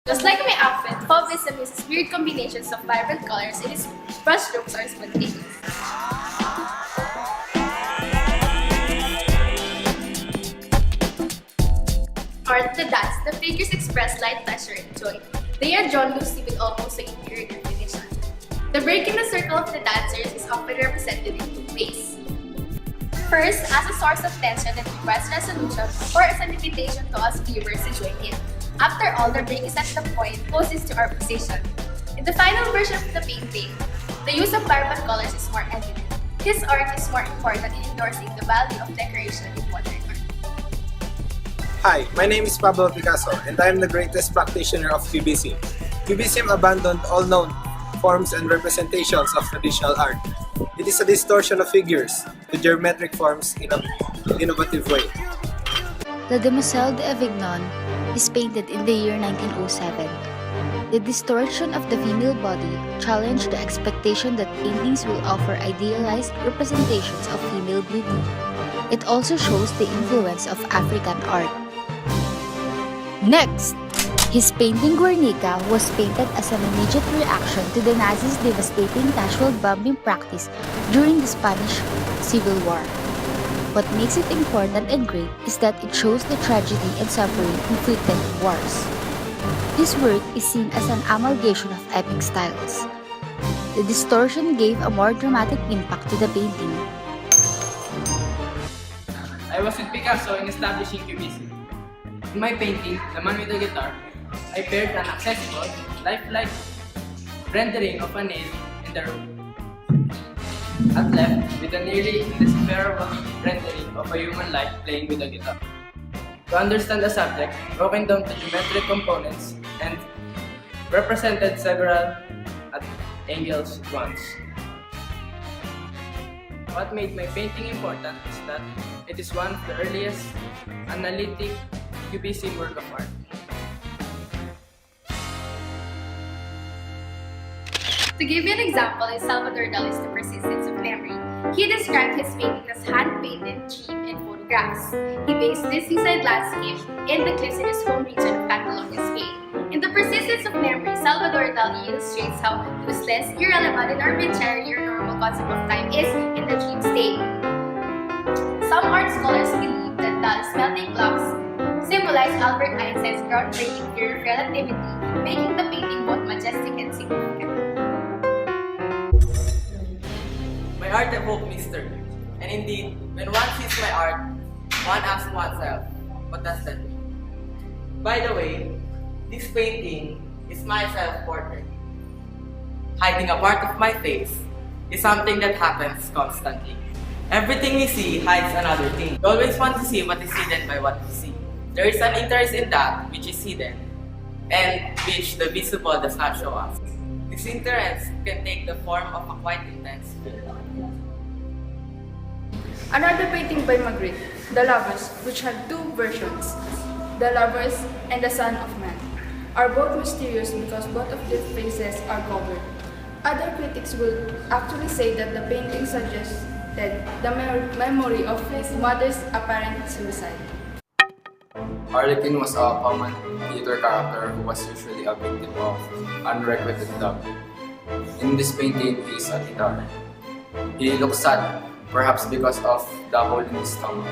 Just like my outfit, Fauvism uses weird combinations of vibrant colors and its brushstrokes are spontaneous. Art the dance, the figures express light, pleasure, and joy. They are drawn loosely with almost a interior definition. The break in the circle of the dancers is often represented in two ways. First, as a source of tension that requires resolution, or as an invitation to us viewers to join in. After all, the break is at the point closest to our position. In the final version of the painting, the use of vibrant colors is more evident. His art is more important in endorsing the value of decoration in modern art. Hi, my name is Pablo Picasso, and I am the greatest practitioner of Cubism. Cubism abandoned all known forms and representations of traditional art. It is a distortion of figures with geometric forms in an innovative way. La Demoiselle d'Avignon is painted in the year 1907. The distortion of the female body challenged the expectation that paintings will offer idealized representations of female beauty. It also shows the influence of African art. Next, his painting Guernica was painted as an immediate reaction to the Nazis' devastating casual bombing practice during the Spanish Civil War. What makes it important and great is that it shows the tragedy and suffering inflicted in wars. This work is seen as an amalgamation of epic styles. The distortion gave a more dramatic impact to the painting. I was with Picasso in establishing Cubism. In my painting, The Man with the Guitar, I paired an accessible, lifelike rendering of a nail in the room. At left, with a nearly indecipherable rendering of a human life playing with a guitar. To understand the subject, broken down to geometric components and represented several at angles at once. What made my painting important is that it is one of the earliest analytic Cubism work of art. To give you an example is Salvador Dali's The Persistence of Memory. He described his painting as hand-painted, cheap, and photographs. He based this seaside landscape in the cliffs in his home region of Catalonia, Spain. In The Persistence of Memory, Salvador Dali illustrates how useless, irrelevant, and arbitrary your normal concept of time is in the dream state. Some art scholars believe that Dali's melting clocks symbolize Albert Einstein's groundbreaking theory of relativity, making the painting both majestic and significant. My art evoked mystery, and indeed, when one sees my art, one asks oneself, what does that mean? By the way, this painting is my self-portrait. Hiding a part of my face is something that happens constantly. Everything we see hides another thing. We always want to see what is hidden by what we see. There is an interest in that which is hidden, and which the visible does not show us. This interest can take the form of a quite intense fear. Another painting by Magritte, The Lovers, which had two versions, The Lovers and The Son of Man, are both mysterious because both of their faces are covered. Other critics will actually say that the painting suggested the memory of his mother's apparent suicide. Harlequin was a common theater character who was usually a victim of unrequited love. In this painting, he is a guitar. He looks sad, perhaps because of the hole in his stomach,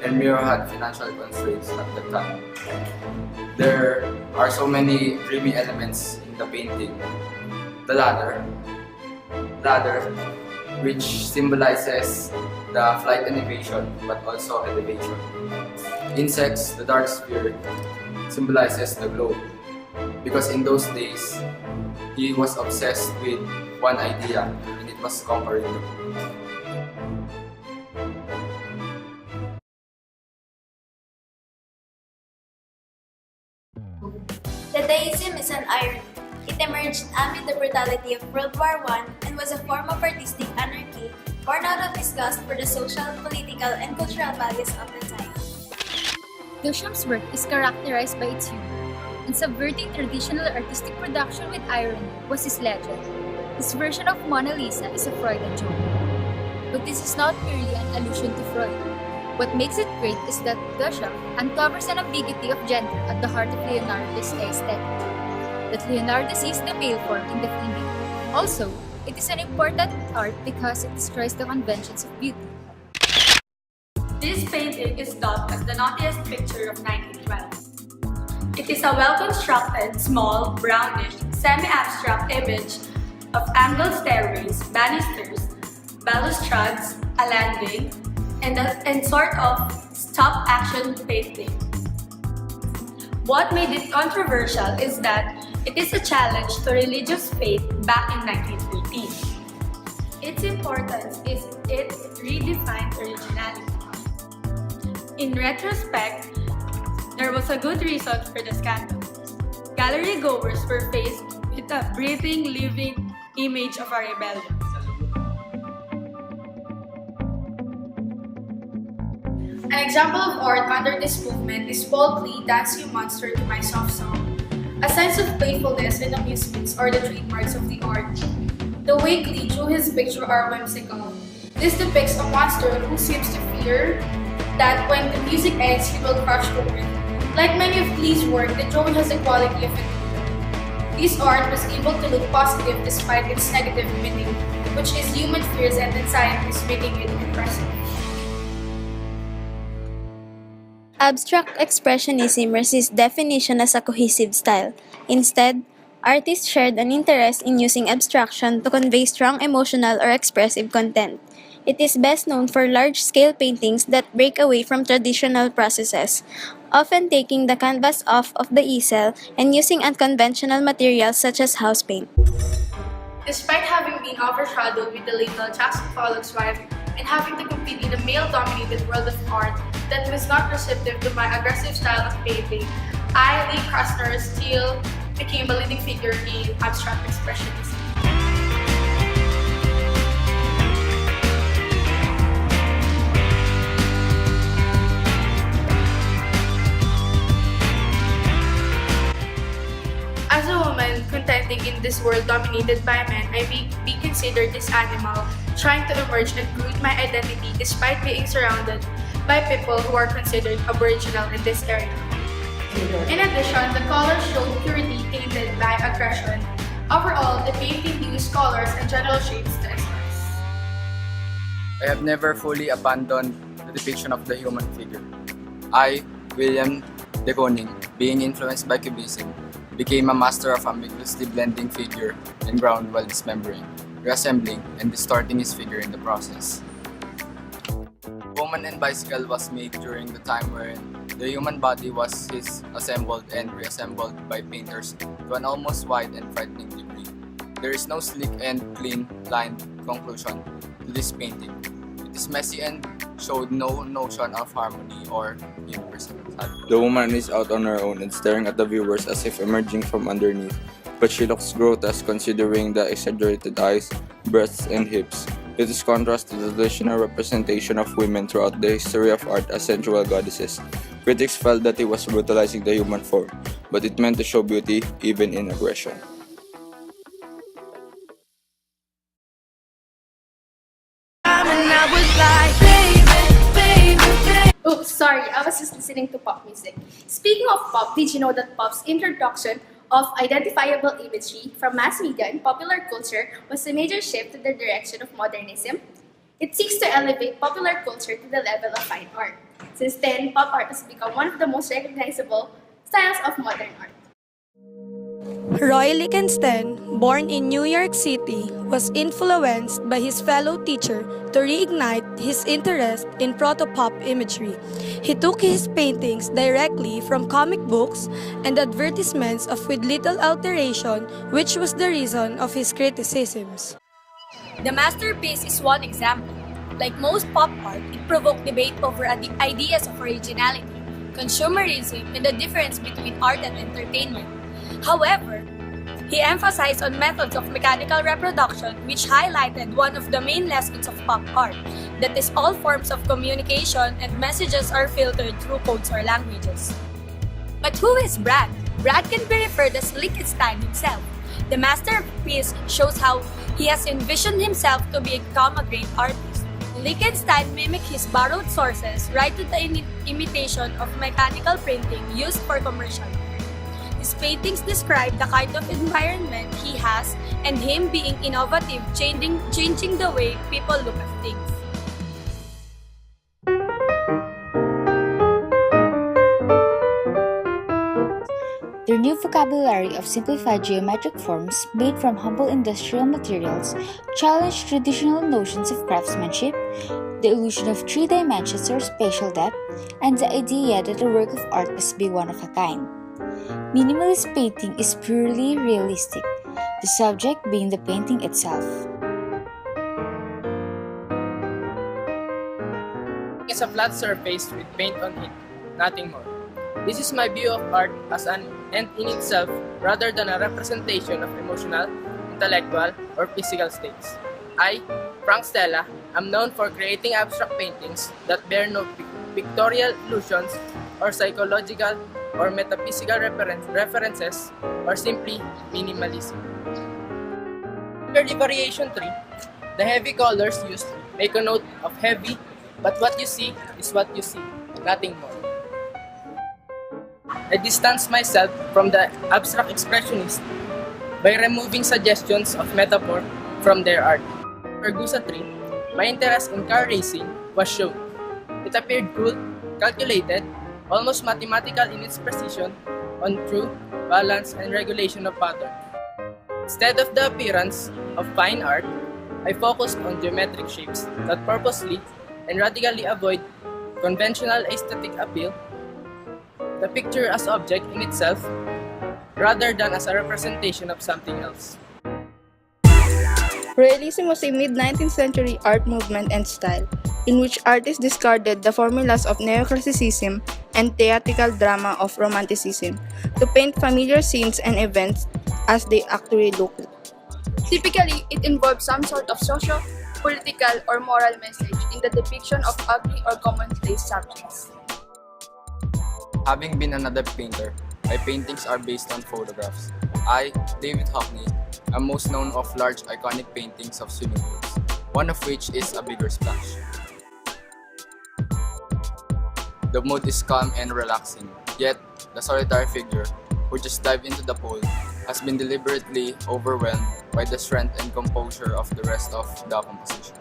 and Miro had financial constraints at the time. There are so many dreamy elements in the painting. The ladder, which symbolizes the flight and evasion, but also elevation. Insects, the dark sphere, symbolizes the globe, because in those days, he was obsessed with one idea, and it was conquering the globe. Dadaism is an irony. It emerged amid the brutality of World War I and was a form of artistic anarchy born out of disgust for the social, political, and cultural values of the time. Duchamp's work is characterized by its humor, and subverting traditional artistic production with irony was his legend. His version of Mona Lisa is a Freudian joke. But this is not merely an allusion to Freud. What makes it great is that Duchamp uncovers an ambiguity of gender at the heart of Leonardo's aesthetic. that Leonardo sees the male form in the female. Also, it is an important art because it destroys the conventions of beauty. This painting is dubbed as the naughtiest picture of 1912. It is a well-constructed, small, brownish, semi-abstract image of angled stairways, banisters, balustrades, a landing, and sort of stop-action painting. What made it controversial is that it is a challenge to religious faith back in 1913. Its importance is it redefined originality. In retrospect, there was a good reason for the scandal. Gallery goers were faced with a breathing, living image of a rebellion. An example of art under this movement is Paul Klee Dance You Monster to My Soft Song. A sense of playfulness and amusements are the trademarks of the art. The way Klee drew his picture are whimsical. This depicts a monster who seems to fear that when the music ends, he will crush the earth. Like many of Klee's work, the drawing has the quality of a thriller. This art was able to look positive despite its negative meaning, which is human fears and anxieties, making it impressive. Abstract expressionism resists definition as a cohesive style. Instead, artists shared an interest in using abstraction to convey strong emotional or expressive content. It is best known for large-scale paintings that break away from traditional processes, often taking the canvas off of the easel and using unconventional materials such as house paint. Despite having been overshadowed with the label Jackson Pollock's wife and having to compete in a male-dominated world of art that was not receptive to my aggressive style of painting, Lee Krasner still became a leading figure in abstract expressionism. As a woman contending in this world dominated by men, I may be considered this animal, trying to emerge and root my identity despite being surrounded by people who are considered aboriginal in this area. In addition, the colors showed purity tainted by aggression. Overall, the painting used colors and general shapes to express. I have never fully abandoned the depiction of the human figure. I, William de Koning, being influenced by Cubism, became a master of ambiguously blending figure and ground while dismembering, reassembling, and distorting his figure in the process. Woman and Bicycle was made during the time wherein the human body was assembled and reassembled by painters to an almost wide and frightening degree. There is no sleek and clean lined conclusion to this painting. It is messy and showed no notion of harmony or universality. The woman is out on her own and staring at the viewers as if emerging from underneath, but she looks grotesque considering the exaggerated eyes, breasts, and hips. It is contrast to the traditional representation of women throughout the history of art as sensual goddesses. Critics felt that he was brutalizing the human form, but it meant to show beauty even in aggression. Oops, sorry, I was just listening to pop music. Speaking of pop, did you know that pop's introduction of identifiable imagery from mass media and popular culture was a major shift to the direction of modernism? It seeks to elevate popular culture to the level of fine art. Since then, pop art has become one of the most recognizable styles of modern art. Roy Lichtenstein, born in New York City, was influenced by his fellow teacher to reignite his interest in proto-pop imagery. He took his paintings directly from comic books and advertisements of with little alteration, which was the reason of his criticisms. The masterpiece is one example. Like most pop art, it provoked debate over ideas of originality, consumerism, and the difference between art and entertainment. However, he emphasized on methods of mechanical reproduction, which highlighted one of the main lessons of pop art, that is, all forms of communication and messages are filtered through codes or languages. But who is Brad? Brad can be referred as Lichtenstein himself. The masterpiece shows how he has envisioned himself to become a great artist. Lichtenstein mimicked his borrowed sources right to the imitation of mechanical printing used for commercial. His paintings describe the kind of environment he has and him being innovative, changing the way people look at things. Their new vocabulary of simplified geometric forms made from humble industrial materials challenged traditional notions of craftsmanship, the illusion of three dimensions or spatial depth, and the idea that a work of art must be one of a kind. Minimalist painting is purely realistic, the subject being the painting itself. It's a flat surface with paint on it, nothing more. This is my view of art as an end in itself rather than a representation of emotional, intellectual, or physical states. I, Frank Stella, am known for creating abstract paintings that bear no pictorial illusions or psychological or metaphysical references or simply minimalism. For the variation 3, the heavy colors used make a note of heavy, but what you see is what you see, nothing more. I distance myself from the abstract expressionists by removing suggestions of metaphor from their art. For Gusa 3, my interest in car racing was shown. It appeared cool, calculated, almost mathematical in its precision on true, balance, and regulation of pattern. Instead of the appearance of fine art, I focused on geometric shapes that purposely and radically avoid conventional aesthetic appeal, the picture as object in itself, rather than as a representation of something else. Realism was a mid-19th century art movement and style, in which artists discarded the formulas of neoclassicism and theatrical drama of romanticism to paint familiar scenes and events as they actually looked. Typically, it involved some sort of social, political, or moral message in the depiction of ugly or commonplace subjects. Having been another painter, my paintings are based on photographs. I, David Hockney, am most known of large iconic paintings of swimming pools, one of which is A Bigger Splash. The mood is calm and relaxing, yet the solitary figure, who just dived into the pool, has been deliberately overwhelmed by the strength and composure of the rest of the composition.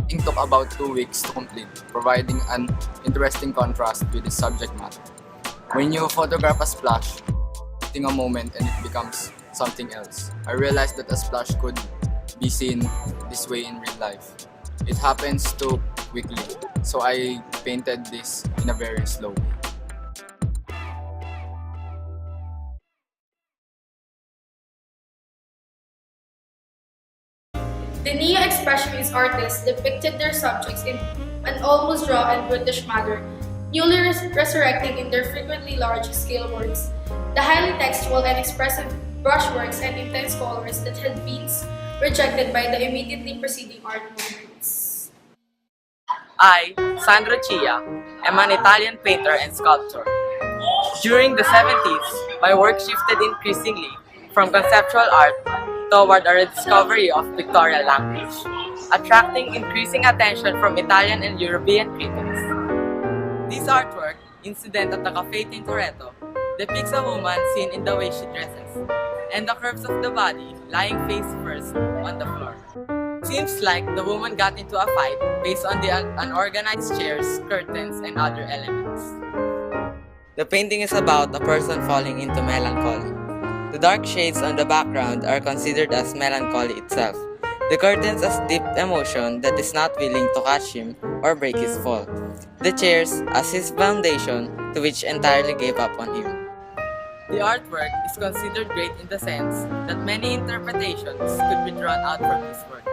It took about 2 weeks to complete, providing an interesting contrast with the subject matter. When you photograph a splash, a moment and it becomes something else. I realized that a splash could be seen this way in real life. It happens too quickly, so I painted this in a very slow way. The neo-expressionist artists depicted their subjects in an almost raw and brutish manner, newly resurrecting in their frequently large-scale works the highly textual and expressive brushworks and intense colors that had been rejected by the immediately preceding art movements. I, Sandro Chia, am an Italian painter and sculptor. During the 70s, my work shifted increasingly from conceptual art toward a rediscovery of pictorial language, attracting increasing attention from Italian and European critics. This artwork, incident at the Cafe Tintoretto, depicts a woman seen in the way she dresses, and the curves of the body lying face first on the floor. Seems like the woman got into a fight based on the unorganized chairs, curtains, and other elements. The painting is about a person falling into melancholy. The dark shades on the background are considered as melancholy itself. The curtains as deep emotion that is not willing to catch him or break his fall. The chairs as his foundation to which entirely gave up on him. The artwork is considered great in the sense that many interpretations could be drawn out from this work.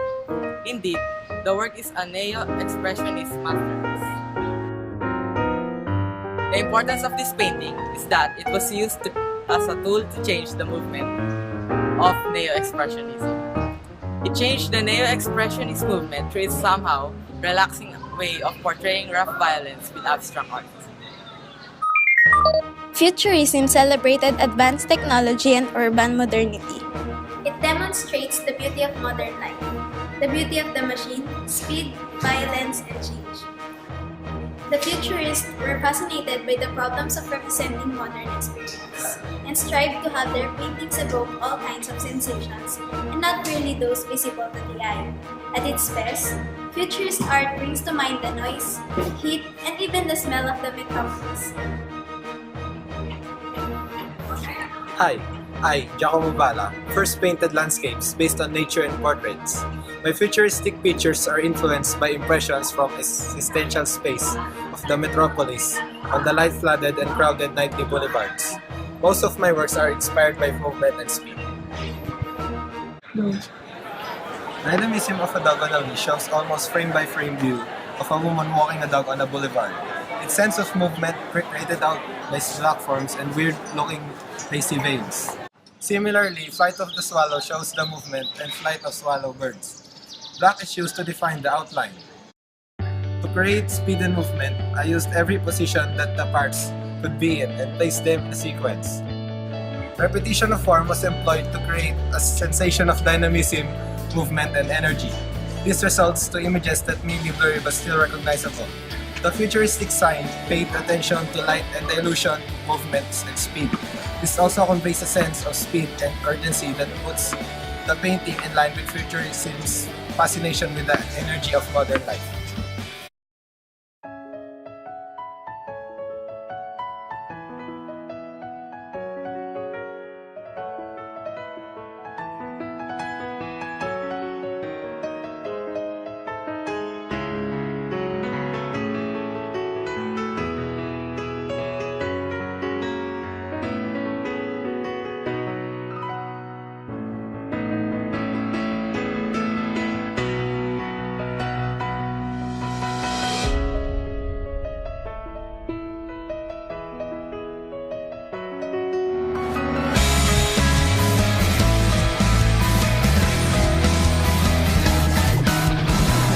Indeed, the work is a neo-expressionist masterpiece. The importance of this painting is that it was used as a tool to change the movement of neo-expressionism. It changed the neo-expressionist movement through its somehow relaxing way of portraying rough violence with abstract art. Futurism celebrated advanced technology and urban modernity. It demonstrates the beauty of modern life, the beauty of the machine, speed, violence, and change. The futurists were fascinated by the problems of representing modern experience and strived to have their paintings evoke all kinds of sensations and not merely those visible to the eye. At its best, futurist art brings to mind the noise, heat, and even the smell of the metropolis. Hi, I, Giacomo Bala, first painted landscapes based on nature and portraits. My futuristic pictures are influenced by impressions from existential space of the metropolis on the light-flooded and crowded nightly boulevards. Most of my works are inspired by movement and speed. Dynamism of a dog on a leash shows almost frame-by-frame view of a woman walking a dog on a boulevard. Its sense of movement created out by black forms and weird-looking lacy veins. Similarly, Flight of the Swallow shows the movement and flight of swallow birds. Black is used to define the outline. To create speed and movement, I used every position that the parts could be in and placed them in a sequence. Repetition of form was employed to create a sensation of dynamism, movement, and energy. This results to images that may be blurry but still recognizable. The futuristic sign paid attention to light and the illusion, movements, and speed. This also conveys a sense of speed and urgency that puts the painting in line with futurism's fascination with the energy of modern life.